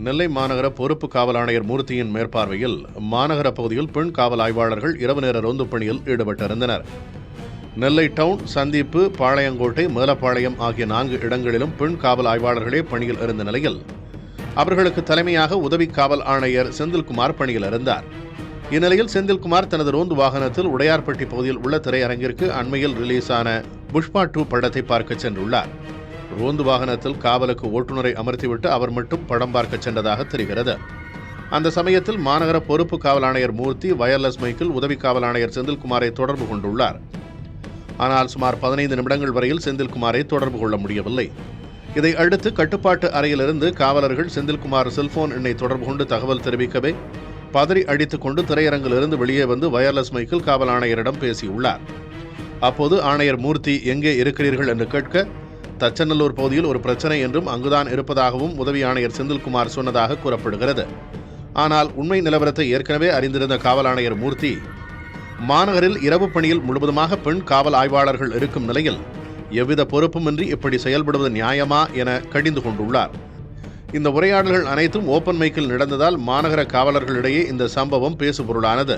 நெல்லை மாநகர பொறுப்பு காவல் ஆணையர் மூர்த்தியின் மேற்பார்வையில் மாநகர பகுதியில் பெண் காவல் ஆய்வாளர்கள் இரவு நேர ரோந்து பணியில் ஈடுபட்டிருந்தனர். நெல்லை டவுன், சந்திப்பு, பாளையங்கோட்டை, மேலப்பாளையம் ஆகிய 4 இடங்களிலும் பெண் காவல் ஆய்வாளர்களே பணியில் இருந்த நிலையில் அவர்களுக்கு தலைமையாக உதவி காவல் ஆணையர் செந்தில்குமார் பணியில் இருந்தார். இந்நிலையில் செந்தில்குமார் தனது ரோந்து வாகனத்தில் உடையார்பட்டி பகுதியில் உள்ள திரையரங்கிற்கு அண்மையில் ரிலீஸான புஷ்பா 2 படத்தை பார்க்க சென்றுள்ளார். ரோந்து வாகனத்தில் காவலுக்கு ஓட்டுநரை அமர்த்திவிட்டு அவர் மட்டும் படம் பார்க்க சென்றதாக தெரிகிறது. அந்த சமயத்தில் மாநகர பொறுப்பு காவல் ஆணையர் மூர்த்தி வயர்லெஸ் மைக்கில் உதவி காவல் ஆணையர் செந்தில்குமாரை தொடர்பு கொண்டுள்ளார். ஆனால் சுமார் 15 நிமிடங்கள் வரையில் செந்தில்குமாரை தொடர்பு கொள்ள முடியவில்லை. இதை அடுத்து கட்டுப்பாட்டு அறையிலிருந்து காவலர்கள் செந்தில்குமார் செல்போன் எண்ணை தொடர்பு கொண்டு தகவல் தெரிவிக்கவே பதறி அடித்துக் கொண்டு திரையரங்கிலிருந்து வெளியே வந்து வயர்லெஸ் மைக்கில் காவல் ஆணையரிடம் பேசியுள்ளார். அப்போது ஆணையர் மூர்த்தி எங்கே இருக்கிறீர்கள் என்று கேட்க, தச்சநல்லூர் பகுதியில் ஒரு பிரச்சனை என்றும் அங்குதான் இருப்பதாகவும் உதவி ஆணையர் செந்தில்குமார் சொன்னதாக கூறப்படுகிறது. ஆனால் உண்மை நிலவரத்தை ஏற்கனவே அறிந்திருந்த காவல் ஆணையர் மூர்த்தி, மாநகரில் இரவு பணியில் முழுவதுமாக பெண் காவல் ஆய்வாளர்கள் இருக்கும் நிலையில் எவ்வித பொறுப்புமின்றி இப்படி செயல்படுவது நியாயமா என கடிந்து கொண்டுள்ளார். இந்த உரையாடல்கள் அனைத்தும் ஓபன் மைக்கில் நடந்ததால் மாநகர காவலர்களிடையே இந்த சம்பவம் பேசுபொருளானது.